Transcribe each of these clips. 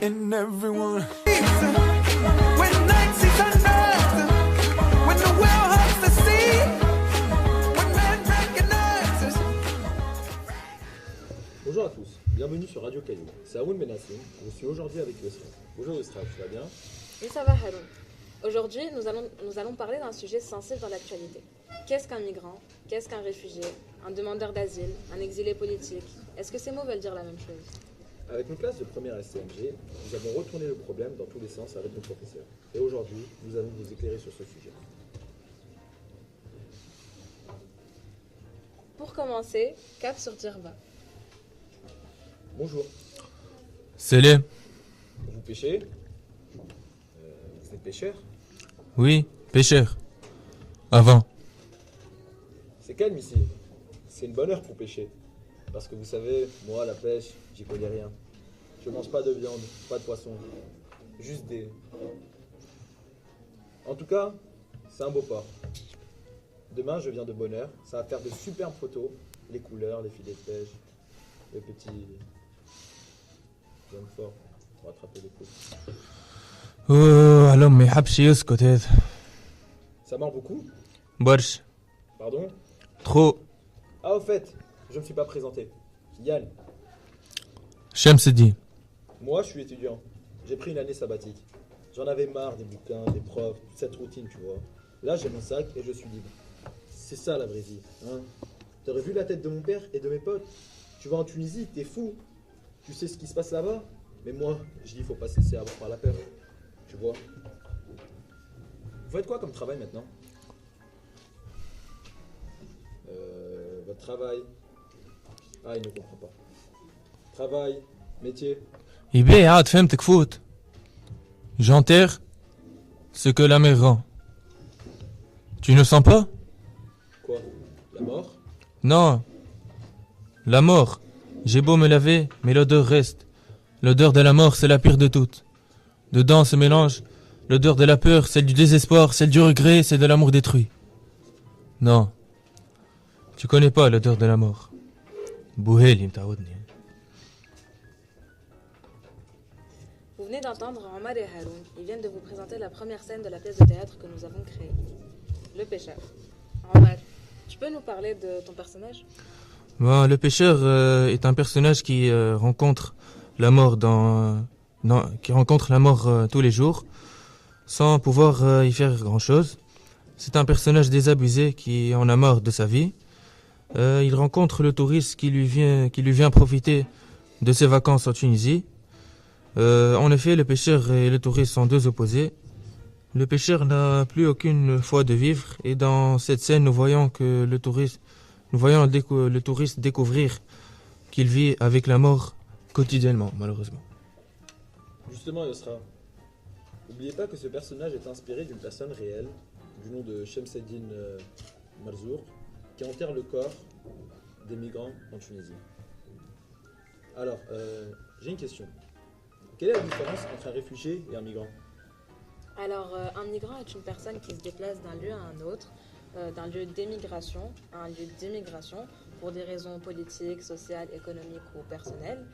in everyone. When night sees unearthed, when the well hurts the sea, when man recognizes. Bonjour à tous, bienvenue sur Radio Caillou. C'est Haroun Benassim, je suis aujourd'hui avec Yusra. Bonjour Yusra, tu vas bien? Oui, ça va Haroun. Aujourd'hui, nous allons parler d'un sujet sensible dans l'actualité. Qu'est-ce qu'un migrant? Qu'est-ce qu'un réfugié? Un demandeur d'asile? Un exilé politique? Est-ce que ces mots veulent dire la même chose? Avec nos classes de première SCMG, nous avons retourné le problème dans tous les sens avec nos professeurs. Et aujourd'hui, nous allons vous éclairer sur ce sujet. Pour commencer, cap sur Djerba. Bonjour, Salam. vous pêchez? Vous êtes pêcheur? Oui, pêcheur. Avant. C'est calme ici. C'est une bonne heure pour pêcher. Parce que vous savez, moi, la pêche, j'y connais rien. Je mange pas de viande, pas de poisson. Juste des... En tout cas, c'est un beau port. Demain, je viens de bonne heure. Ça va faire de superbes photos. Les couleurs, les filets de pêche, le petit... J'aime fort pour attraper les coups. الأم ما يحبش يسكت هذا. Ça mord beaucoup? برشا. Pardon? Trop. Ah, au fait, je me suis pas présenté. Yann. شمس الدين. Moi, je suis étudiant. J'ai pris une année sabbatique. J'en avais marre des bouquins, des profs, toute cette routine, tu vois. Là, j'ai mon sac et je suis libre. C'est ça, la vraie vie. Hein. T'aurais vu la tête de mon père et de mes potes? Tu vas en Tunisie, t'es fou. Tu sais ce qui se passe là-bas? Mais moi, je dis, faut pas cesser à avoir par la peur. Tu vois. Vous faites quoi comme travail maintenant? Votre travail. Ah, il ne comprend pas. Travail, métier. يبيع عاد فهمتك فوت. J'enterre ce que la mer rend. Tu ne sens pas? Quoi? La mort? Non. La mort. J'ai beau me laver, mais l'odeur reste. L'odeur de la mort, c'est la pire de toutes. Dedans se mélange l'odeur de la peur, celle du désespoir, celle du regret, celle de l'amour détruit. Non. Tu connais pas l'odeur de la mort. Bouheli mtaoudni. Vous venez d'entendre Omar et Haroun. Ils viennent de vous présenter la première scène de la pièce de théâtre que nous avons créée. Le pêcheur. Omar, tu peux nous parler de ton personnage? Bon, le pêcheur est un personnage qui rencontre la mort tous les jours, sans pouvoir y faire grand-chose. C'est un personnage désabusé qui en a marre de sa vie. Il rencontre le touriste qui lui vient profiter de ses vacances en Tunisie. En effet, le pêcheur et le touriste sont deux opposés. Le pêcheur n'a plus aucune foi de vivre, et dans cette scène, nous voyons le touriste découvrir qu'il vit avec la mort quotidiennement, malheureusement. Justement, Yosra, n'oubliez pas que ce personnage est inspiré d'une personne réelle, du nom de Shemseddin Marzour, qui enterre le corps des migrants en Tunisie. Alors, j'ai une question. Quelle est la différence entre un réfugié et un migrant? Alors, un migrant est une personne qui se déplace d'un lieu à un autre, d'un lieu d'émigration à un lieu d'immigration, pour des raisons politiques, sociales, économiques ou personnelles.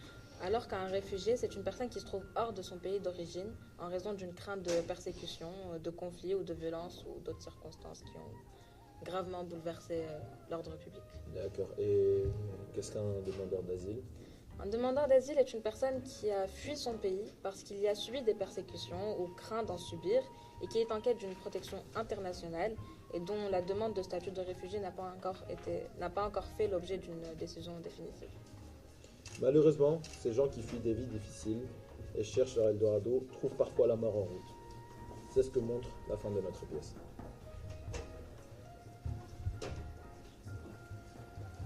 Alors qu'un réfugié, c'est une personne qui se trouve hors de son pays d'origine en raison d'une crainte de persécution, de conflit ou de violence ou d'autres circonstances qui ont gravement bouleversé l'ordre public. D'accord. Et qu'est-ce qu'un demandeur d'asile? Un demandeur d'asile est une personne qui a fui son pays parce qu'il y a subi des persécutions ou craint d'en subir et qui est en quête d'une protection internationale et dont la demande de statut de réfugié n'a pas encore fait l'objet d'une décision définitive. Malheureusement, ces gens qui fuient des vies difficiles et cherchent leur Eldorado trouvent parfois la mort en route. C'est ce que montre la fin de notre pièce.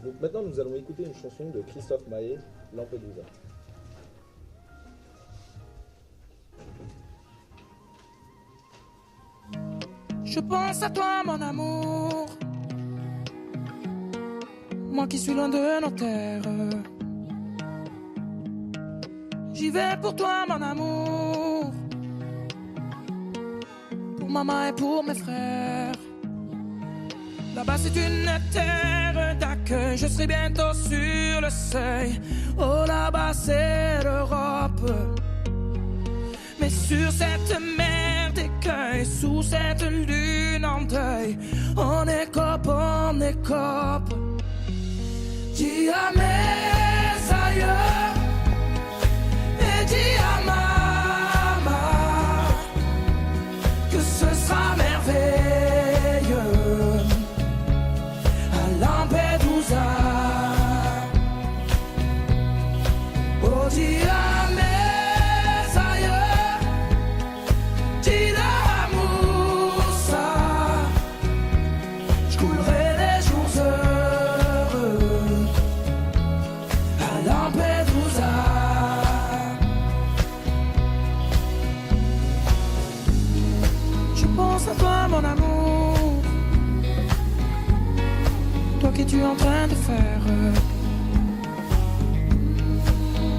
Donc maintenant, nous allons écouter une chanson de Christophe Maé, Lampedusa. Je pense à toi, mon amour. Moi qui suis loin de nos terres. J'y vais pour toi, mon amour. Pour maman et pour mes frères. Là-bas, c'est une terre d'accueil. Je serai bientôt sur le seuil. Oh, là-bas, c'est l'Europe. sur cette mer d'écueil, sous cette lune en deuil, on écope. Dis à mes aïeux et dis à maman que ce sera merveilleux à Lampedusa. Oh, dis à mes aïeux, dis à Moussa, je coulerai les jours heureux à Lampedusa. Je pense à toi, mon amour. Toi, qu'es-tu en train de faire?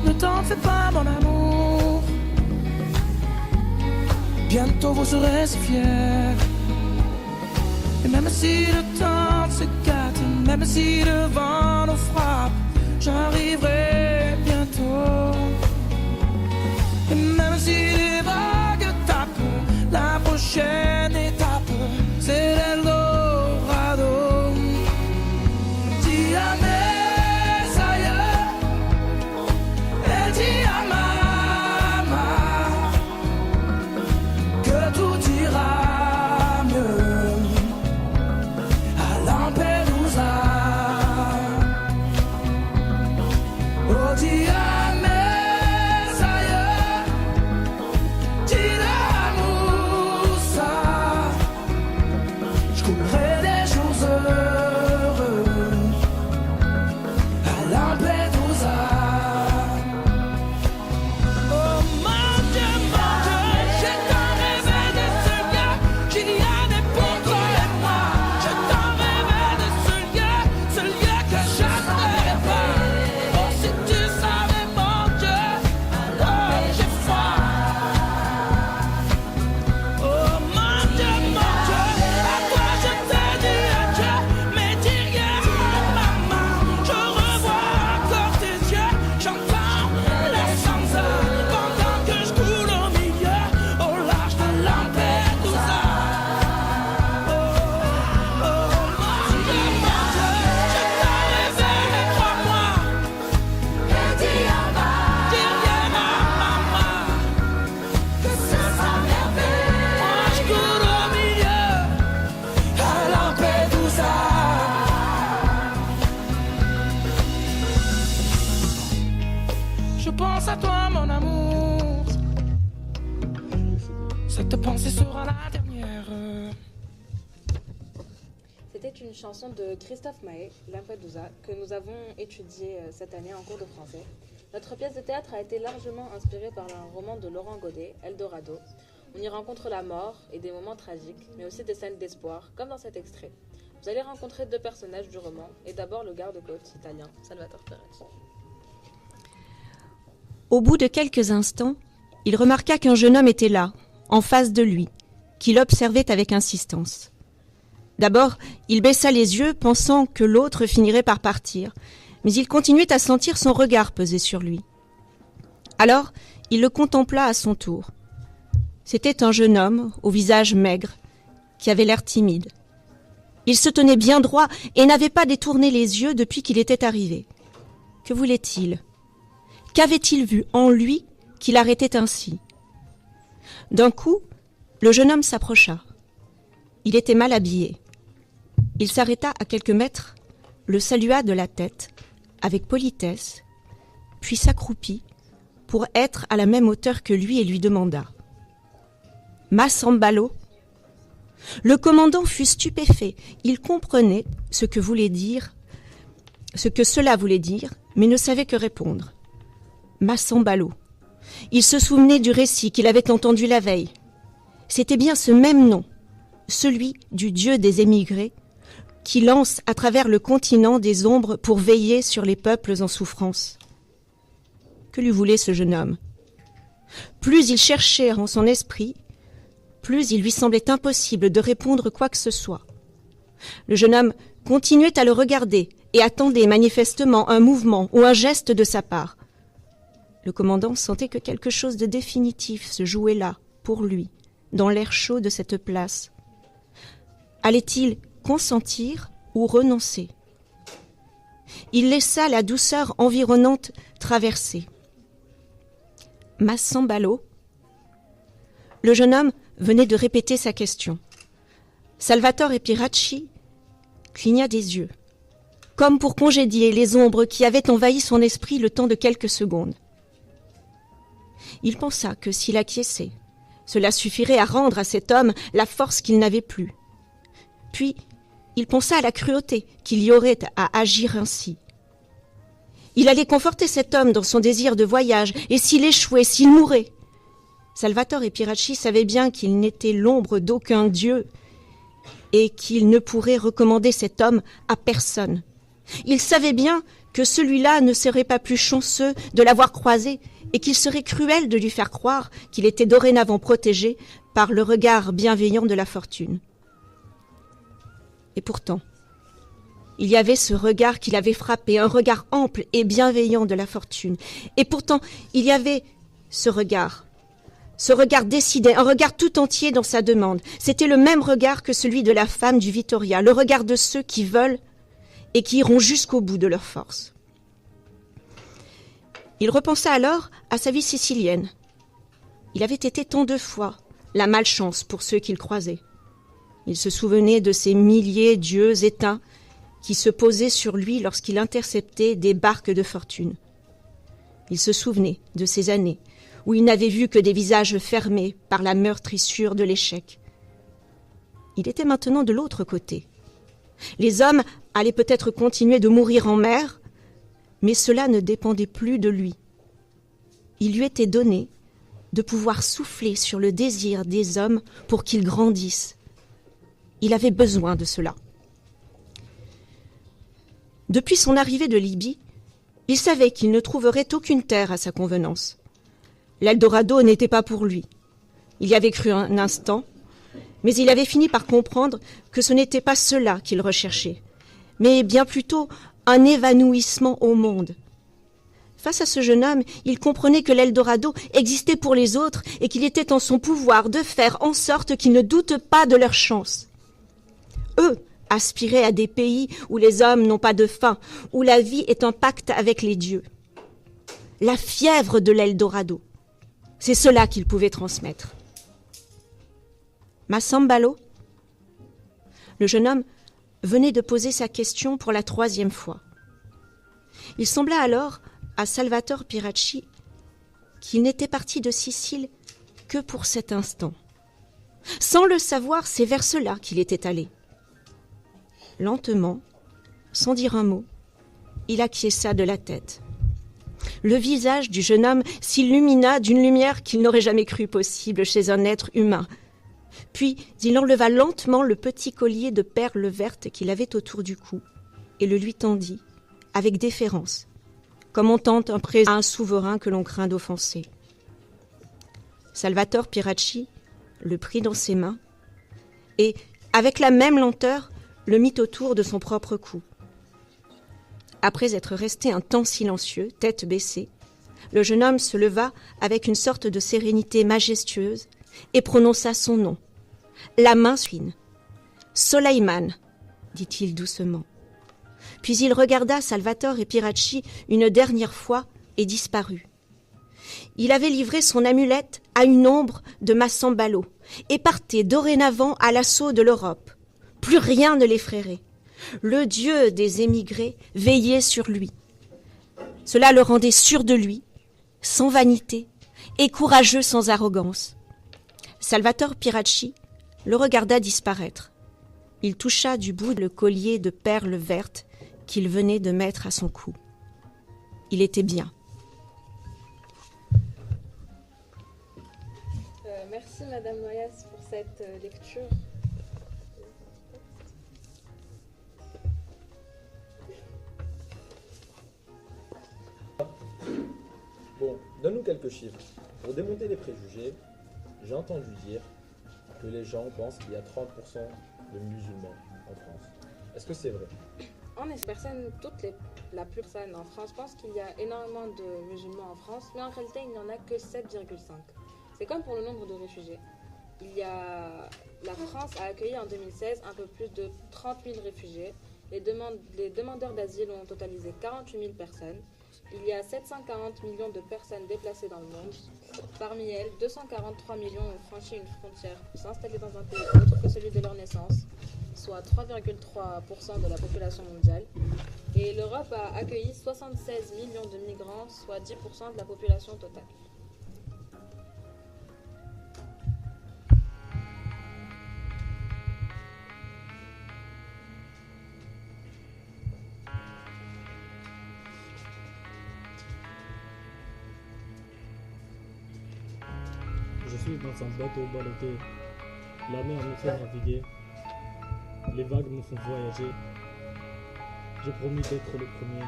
Ne t'en fais pas, mon amour. Bientôt vous serez si fiers. Et même si le temps se gâte, même si le vent nous frappe, j'arriverai bientôt. Et même si les vagues tapent, la prochaine étape, c'est l'Eldorado. Dis à mes aïeux et dis à maman que tout ira mieux à Lampedusa. Oh, dis à mes aïeux, dis à Moussa, je coulerai des jours heureux à Lampedusa. Oh mon Dieu, j'ai tant rêvé de ce lieu, qu'il y avait pour toi et moi. J'ai tant rêvé de ce lieu que j'attendrai pas. Oh, si tu savais, mon Dieu, oh, j'ai froid. Oh mon Dieu, à toi je te dis adieu, mais dis rien à maman. Je revois encore tes yeux, j'entends la sansa pendant que je coule au milieu, au large de Lampedusa. Oh mon Dieu, je t'en rêvé, crois-moi. Et dis rien à maman, que ce sera merveilleux. Moi je coule au milieu, à Lampedusa. Je pense à toi, mon amour. Cette pensée sera la dernière. C'était une chanson de Christophe Maé, Lampedusa, que nous avons étudiée cette année en cours de français. Notre pièce de théâtre a été largement inspirée par un roman de Laurent Godet, Eldorado. On y rencontre la mort et des moments tragiques, mais aussi des scènes d'espoir, comme dans cet extrait. Vous allez rencontrer deux personnages du roman, et d'abord le garde-côte italien, Salvatore Peretti. Au bout de quelques instants, il remarqua qu'un jeune homme était là, en face de lui, qui l'observait avec insistance. D'abord, il baissa les yeux, pensant que l'autre finirait par partir, mais il continuait à sentir son regard peser sur lui. Alors, il le contempla à son tour. C'était un jeune homme, au visage maigre, qui avait l'air timide. Il se tenait bien droit et n'avait pas détourné les yeux depuis qu'il était arrivé. Que voulait-il ? Qu'avait-il vu en lui qui l'arrêtait ainsi ? D'un coup, le jeune homme s'approcha. Il était mal habillé. Il s'arrêta à quelques mètres, le salua de la tête, avec politesse, puis s'accroupit pour être à la même hauteur que lui et lui demanda « Massambalo ?» Le commandant fut stupéfait. Il comprenait ce que cela voulait dire, mais ne savait que répondre. Massambalo. Il se souvenait du récit qu'il avait entendu la veille. C'était bien ce même nom, celui du dieu des émigrés, qui lance à travers le continent des ombres pour veiller sur les peuples en souffrance. Que lui voulait ce jeune homme ? Plus il cherchait en son esprit, plus il lui semblait impossible de répondre quoi que ce soit. Le jeune homme continuait à le regarder et attendait manifestement un mouvement ou un geste de sa part. Le commandant sentait que quelque chose de définitif se jouait là, pour lui, dans l'air chaud de cette place. Allait-il consentir ou renoncer? Il laissa la douceur environnante traverser. Massambalo. Le jeune homme venait de répéter sa question. Salvatore Piracci cligna des yeux, comme pour congédier les ombres qui avaient envahi son esprit le temps de quelques secondes. Il pensa que s'il acquiesçait, cela suffirait à rendre à cet homme la force qu'il n'avait plus. Puis, il pensa à la cruauté qu'il y aurait à agir ainsi. Il allait conforter cet homme dans son désir de voyage, et s'il échouait, s'il mourait. Salvatore Piracci savait bien qu'il n'était l'ombre d'aucun dieu et qu'il ne pourrait recommander cet homme à personne. Il savait bien que celui-là ne serait pas plus chanceux de l'avoir croisé et qu'il serait cruel de lui faire croire qu'il était dorénavant protégé par le regard bienveillant de la fortune. Et pourtant, il y avait ce regard qui l'avait frappé, un regard ample et bienveillant de la fortune. Et pourtant, il y avait ce regard décidé, un regard tout entier dans sa demande. C'était le même regard que celui de la femme du Vittoria, le regard de ceux qui veulent et qui iront jusqu'au bout de leur force. Il repensa alors à sa vie sicilienne. Il avait été tant de fois la malchance pour ceux qu'il croisait. Il se souvenait de ces milliers d'yeux éteints qui se posaient sur lui lorsqu'il interceptait des barques de fortune. Il se souvenait de ces années où il n'avait vu que des visages fermés par la meurtrissure de l'échec. Il était maintenant de l'autre côté. Les hommes allaient peut-être continuer de mourir en mer, mais cela ne dépendait plus de lui. Il lui était donné de pouvoir souffler sur le désir des hommes pour qu'ils grandissent. Il avait besoin de cela. Depuis son arrivée de Libye, il savait qu'il ne trouverait aucune terre à sa convenance. L'Eldorado n'était pas pour lui. Il y avait cru un instant, mais il avait fini par comprendre que ce n'était pas cela qu'il recherchait, mais bien plutôt un évanouissement au monde. Face à ce jeune homme, il comprenait que l'Eldorado existait pour les autres et qu'il était en son pouvoir de faire en sorte qu'ils ne doutent pas de leur chance. Eux aspiraient à des pays où les hommes n'ont pas de faim, où la vie est un pacte avec les dieux. La fièvre de l'Eldorado, c'est cela qu'ils pouvaient transmettre. Massambalo? Le jeune homme venait de poser sa question pour la 3e fois. Il sembla alors à Salvatore Piracci qu'il n'était parti de Sicile que pour cet instant. Sans le savoir, c'est vers cela qu'il était allé. Lentement, sans dire un mot, il acquiesça de la tête. Le visage du jeune homme s'illumina d'une lumière qu'il n'aurait jamais cru possible chez un être humain. Puis il enleva lentement le petit collier de perles vertes qu'il avait autour du cou et le lui tendit, avec déférence, comme on tend un présent à un souverain que l'on craint d'offenser. Salvatore Piracci le prit dans ses mains et, avec la même lenteur, le mit autour de son propre cou. Après être resté un temps silencieux, tête baissée, le jeune homme se leva avec une sorte de sérénité majestueuse et prononça son nom. La main fine. « Soleiman », dit-il doucement. Puis il regarda Salvatore Piracci une dernière fois et disparut. Il avait livré son amulette à une ombre de Massambalo et partait dorénavant à l'assaut de l'Europe. Plus rien ne l'effraierait. Le dieu des émigrés veillait sur lui. Cela le rendait sûr de lui, sans vanité et courageux sans arrogance. Salvatore Piracci le regarda disparaître. Il toucha du bout le collier de perles vertes qu'il venait de mettre à son cou. Il était bien. Merci Madame Noyas pour cette lecture. Bon, donne-nous quelques chiffres. Pour démonter les préjugés, j'ai entendu dire que les gens pensent qu'il y a 30% de musulmans en France. Est-ce que c'est vrai? En la plus personne en France pense qu'il y a énormément de musulmans en France, mais en réalité, il n'y en a que 7,5. C'est comme pour le nombre de réfugiés. La France a accueilli en 2016 un peu plus de 30 000 réfugiés. Les demandeurs d'asile ont totalisé 48 000 personnes. Il y a 740 millions de personnes déplacées dans le monde. Parmi elles, 243 millions ont franchi une frontière pour s'installer dans un pays autre que celui de leur naissance, soit 3,3% de la population mondiale. Et l'Europe a accueilli 76 millions de migrants, soit 10% de la population totale. Je suis dans un bateau ballotté. La mer me fait naviguer. Les vagues me font voyager. J'ai promis d'être le premier,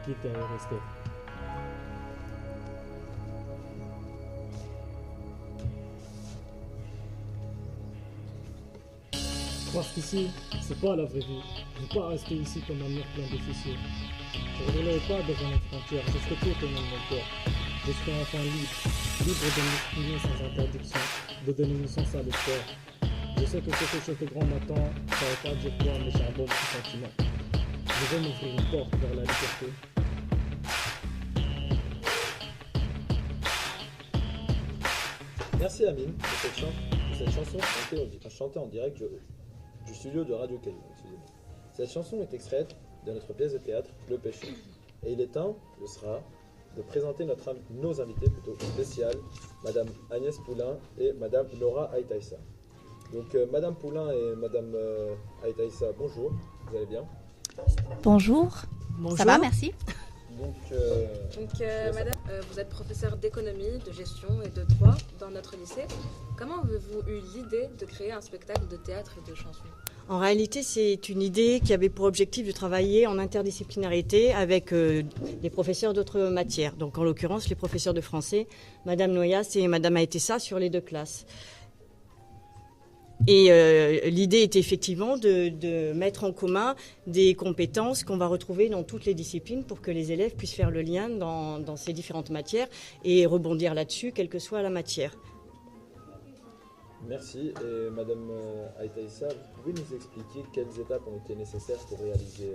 quitte à y rester. Parce qu'ici, c'est pas la vraie vie. Je ne veux pas rester ici comme un mur plein de fissures. Je ne reviendrai pas devant les frontières. Je serai tout au nom de mon cœur. Je serai enfin libre de m'exprimer sans interdiction, de donner une sens à l'histoire. Je sais que quelque chose de grand m'attend, ça ne veut pas dire quoi, mais j'ai un bon petit sentiment. Je vais m'ouvrir une porte vers la liberté. Merci Amine de cette chanson chantée en direct du studio de Radio Caillou. Excusez-moi. Cette chanson est extraite de notre pièce de théâtre Le Péché. Et il est temps, de présenter nos invités spéciales, Madame Agnès Poulain et Madame Laura Aïtaïssa. Donc Madame Poulain et Madame Aïtaïssa, bonjour, vous allez bien? Bonjour. Ça va, merci. Donc, Madame, vous êtes professeure d'économie, de gestion et de droit dans notre lycée. Comment avez-vous eu l'idée de créer un spectacle de théâtre et de chansons? En réalité, c'est une idée qui avait pour objectif de travailler en interdisciplinarité avec des professeurs d'autres matières. Donc, en l'occurrence, les professeurs de français, Madame Noyas et Madame Aïtessa sur les deux classes. Et l'idée était effectivement de mettre en commun des compétences qu'on va retrouver dans toutes les disciplines pour que les élèves puissent faire le lien dans ces différentes matières et rebondir là-dessus, quelle que soit la matière. merci. Et Madame Aïtaïssa, vous pouvez nous expliquer quelles étapes ont été nécessaires pour réaliser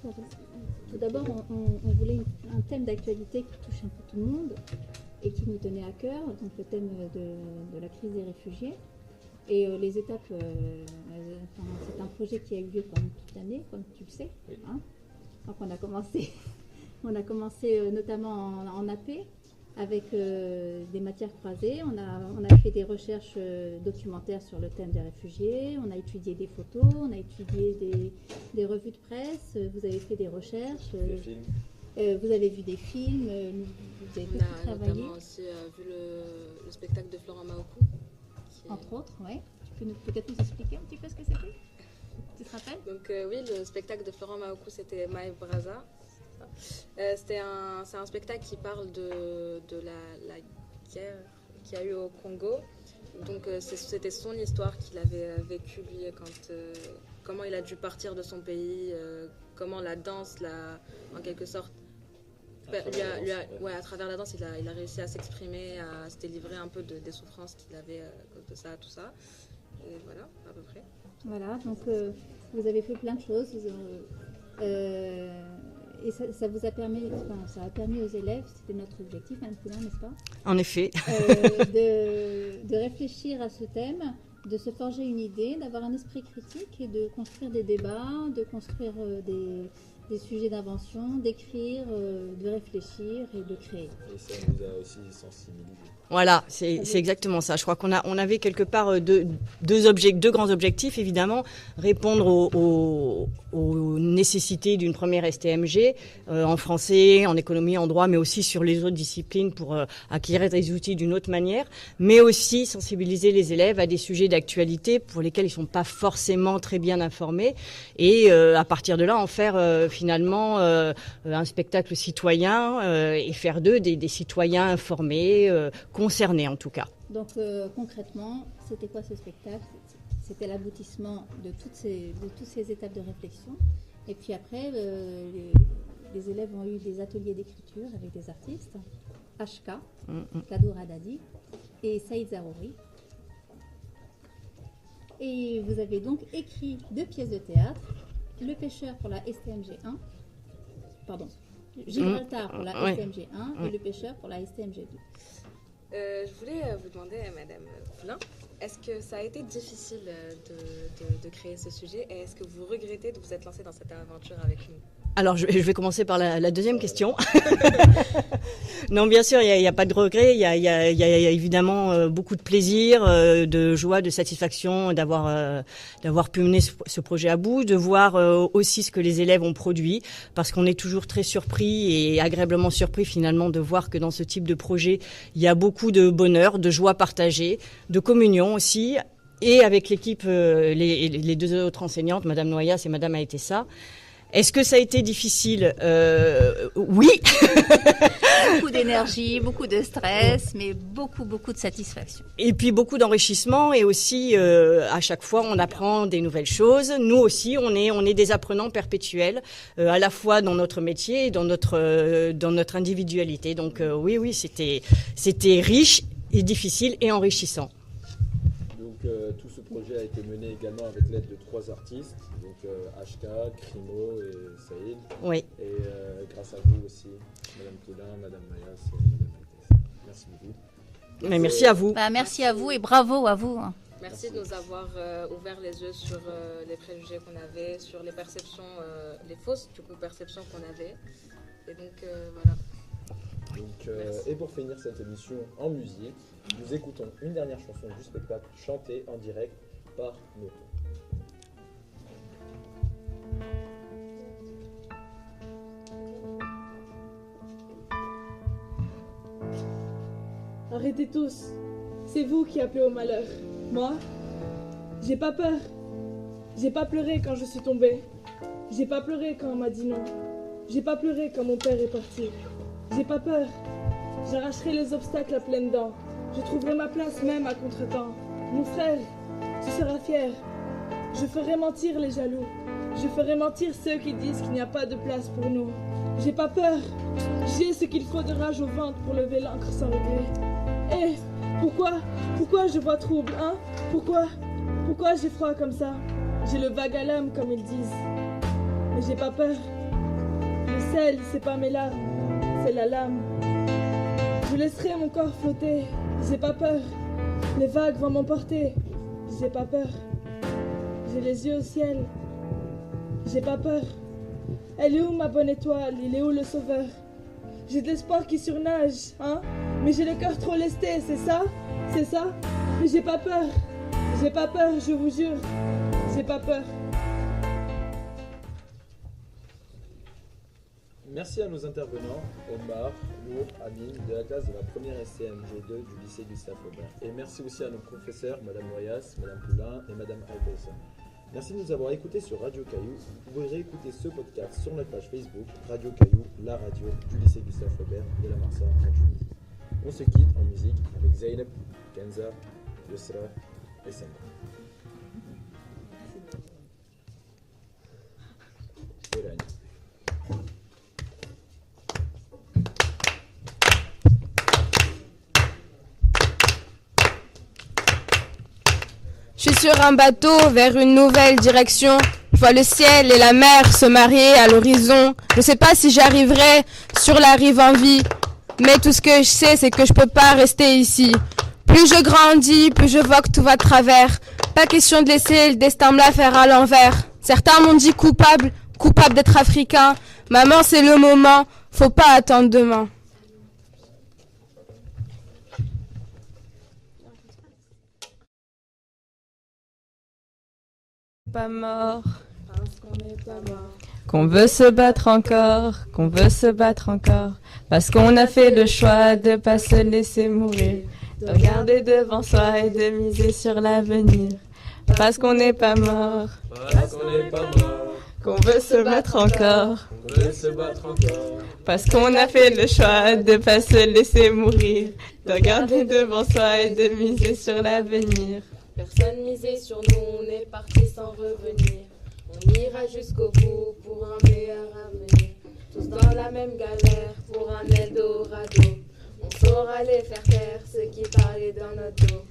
Tout d'abord, on voulait un thème d'actualité qui touche un peu tout le monde et qui nous tenait à cœur, donc le thème de la crise des réfugiés. Et les étapes, c'est un projet qui a eu lieu pendant toute l'année, comme tu le sais. Oui. Hein. Donc on a commencé notamment en AP avec des matières croisées. On a fait des recherches documentaires sur le thème des réfugiés. On a étudié des photos, on a étudié des revues de presse. Vous avez fait des recherches. des films? Vous avez vu des films. Vous avez beaucoup On a travaillé. notamment aussi vu le spectacle de Florent Maokou. Entre autres, oui. Tu peux peut-être nous expliquer un petit peu ce que c'était? Tu te rappelles? Donc oui, le spectacle de Florent Maokou, c'était Maï Braza. C'est un spectacle qui parle de la guerre qu'il y a eu au Congo. Donc c'était son histoire qu'il avait vécue lui, comment il a dû partir de son pays, comment la danse en quelque sorte. À travers la danse, il a réussi à s'exprimer, à se délivrer un peu des souffrances qu'il avait à cause de ça, tout ça. Et voilà, à peu près. Voilà, donc vous avez fait plein de choses. Et ça vous a permis, ça a permis aux élèves, c'était notre objectif, Madame Poulain, n'est-ce pas? En effet. De réfléchir à ce thème, de se forger une idée, d'avoir un esprit critique et de construire des débats, de construire des sujets d'invention, d'écrire, de réfléchir et de créer. Et ça nous a aussi sensibilisés. Voilà, c'est exactement ça. Je crois qu'on avait quelque part deux grands objectifs, évidemment. Répondre aux nécessités d'une première STMG en français, en économie, en droit, mais aussi sur les autres disciplines pour acquérir des outils d'une autre manière, mais aussi sensibiliser les élèves à des sujets d'actualité pour lesquels ils ne sont pas forcément très bien informés et à partir de là en faire finalement un spectacle citoyen et faire d'eux des citoyens informés, concernés en tout cas. Donc concrètement, c'était quoi ce spectacle? c'était l'aboutissement de toutes ces étapes de réflexion. Et puis après, les élèves ont eu des ateliers d'écriture avec des artistes, HK, Kadoura Dadi et Saïd Zarouri. Et vous avez donc écrit 2 pièces de théâtre, Le Pêcheur pour la STMG 1, pardon, Gibraltar pour la STMG 1 et Le Pêcheur pour la STMG 2. Je voulais vous demander, Madame Poulain, est-ce que ça a été difficile de créer ce sujet et est-ce que vous regrettez de vous être lancé dans cette aventure avec nous? Alors, je vais commencer par la deuxième question. Non, bien sûr, il n'y a pas de regret. Il y a évidemment beaucoup de plaisir, de joie, de satisfaction d'avoir pu mener ce projet à bout, de voir aussi ce que les élèves ont produit, parce qu'on est toujours très surpris et agréablement surpris finalement de voir que dans ce type de projet, il y a beaucoup de bonheur, de joie partagée, de communion aussi, et avec l'équipe, les 2 autres enseignantes, Madame Noyas et Madame Aetessa. Est-ce que ça a été difficile? Oui. Beaucoup d'énergie, beaucoup de stress, mais beaucoup de satisfaction. Et puis beaucoup d'enrichissement et aussi à chaque fois on apprend des nouvelles choses. Nous aussi on est des apprenants perpétuels, à la fois dans notre métier et dans notre individualité. Donc oui, c'était riche et difficile et enrichissant. Donc tout ce projet a été mené également avec l'aide de 3 artistes, donc HK, Crimo et Saïd. Oui. Et grâce à vous aussi, Madame Poulain, Madame Mayas et Madame Aetessa. Merci beaucoup. Mais merci à vous. Merci à vous et bravo à vous. Merci de nous avoir ouvert les yeux sur les préjugés qu'on avait, sur les perceptions, les fausses perceptions qu'on avait. Et donc voilà. Donc, et pour finir cette émission en musique, nous écoutons une dernière chanson du spectacle chantée en direct par nous. Arrêtez tous, c'est vous qui appelez au malheur. Moi, j'ai pas peur. J'ai pas pleuré quand je suis tombée. J'ai pas pleuré quand on m'a dit non. J'ai pas pleuré quand mon père est parti. J'ai pas peur. J'arracherai les obstacles à pleines dents. Je trouverai ma place même à contre-temps. Mon frère, tu seras fier. Je ferai mentir les jaloux. Je ferai mentir ceux qui disent qu'il n'y a pas de place pour nous. J'ai pas peur. J'ai ce qu'il faut de rage au ventre pour lever l'encre sans regret. Eh, pourquoi je vois trouble, hein? Pourquoi j'ai froid comme ça? J'ai le vague à l'âme comme ils disent. Mais j'ai pas peur. Le sel, c'est pas mes larmes, c'est la lame. Je laisserai mon corps flotter, j'ai pas peur. Les vagues vont m'emporter, j'ai pas peur. J'ai les yeux au ciel, j'ai pas peur. Elle est où ma bonne étoile? Il est où le sauveur? J'ai de l'espoir qui surnage, hein? Mais j'ai le cœur trop lesté, c'est ça? C'est ça? Mais j'ai pas peur. J'ai pas peur, je vous jure. J'ai pas peur. Merci à nos intervenants, Omar, Nour, Amine, de la classe de la première SCMG2 du lycée Gustave Flaubert. Et merci aussi à nos professeurs, Madame Noyas, Madame Poulain et Madame Aetessa. Merci de nous avoir écoutés sur Radio Caillou. Vous pouvez réécouter ce podcast sur notre page Facebook, Radio Caillou, la radio du lycée Gustave Flaubert de la Marsa en Tunisie. On se quitte en musique avec Zeynep, Kenza, Yusra et Sandra. Je suis sur un bateau vers une nouvelle direction. Je vois le ciel et la mer se marier à l'horizon. Je sais pas si j'arriverai sur la rive en vie, mais tout ce que je sais, c'est que je peux pas rester ici. Plus je grandis, plus je vois que tout va de travers. Pas question de laisser le destin me la faire à l'envers. Certains m'ont dit coupable d'être africain. Maman, c'est le moment, faut pas attendre demain. Pas mort, parce qu'on n'est pas mort. Qu'on veut se battre encore, qu'on veut se battre encore. Parce qu'on a fait le choix de pas se laisser mourir. De regarder devant soi et de miser sur l'avenir. Parce qu'on n'est pas mort, parce qu'on n'est pas mort. Qu'on veut se battre encore, On veut se battre encore. parce qu'on a fait le choix de pas se laisser mourir. De regarder devant soi et de miser sur l'avenir. Personne misait sur nous, on est parti sans revenir. On ira jusqu'au bout pour un meilleur avenir. Tous dans la même galère pour un Eldorado. On saura les faire taire, ceux qui parlaient dans notre dos.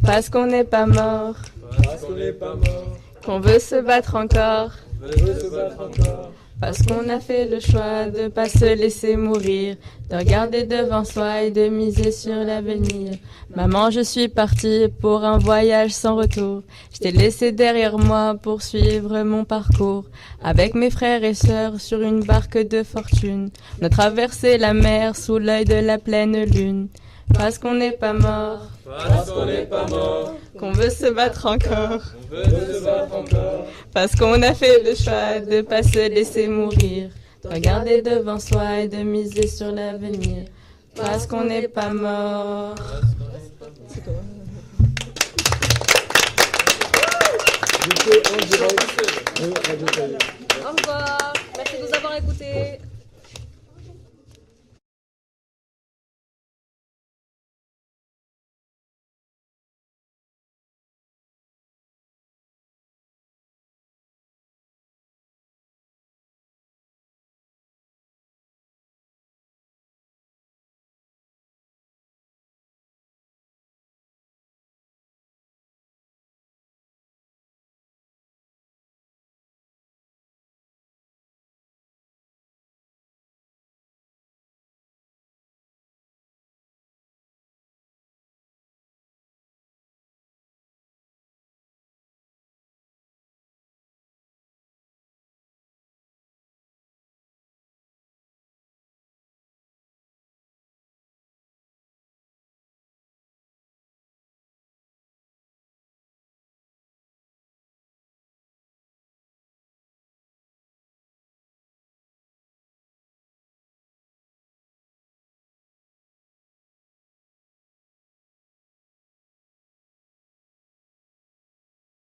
Parce qu'on n'est pas mort, Parce qu'on n'est pas mort, qu'on veut se battre encore. on veut se battre encore. Parce qu'on a fait le choix de pas se laisser mourir, de regarder devant soi et de miser sur l'avenir. Maman, je suis partie pour un voyage sans retour. Je t'ai laissé derrière moi pour suivre mon parcours. Avec mes frères et sœurs sur une barque de fortune, on a traversé la mer sous l'œil de la pleine lune. Parce qu'on n'est pas mort, Parce qu'on n'est pas mort, qu'on veut se battre encore. on veut se battre encore. Parce qu'on a fait le choix de pas se laisser mourir, de regarder devant soi et de miser sur l'avenir. Parce qu'on n'est pas mort. J'étais en direct de Radio Cahiers. Au revoir. Merci de nous avoir écoutés.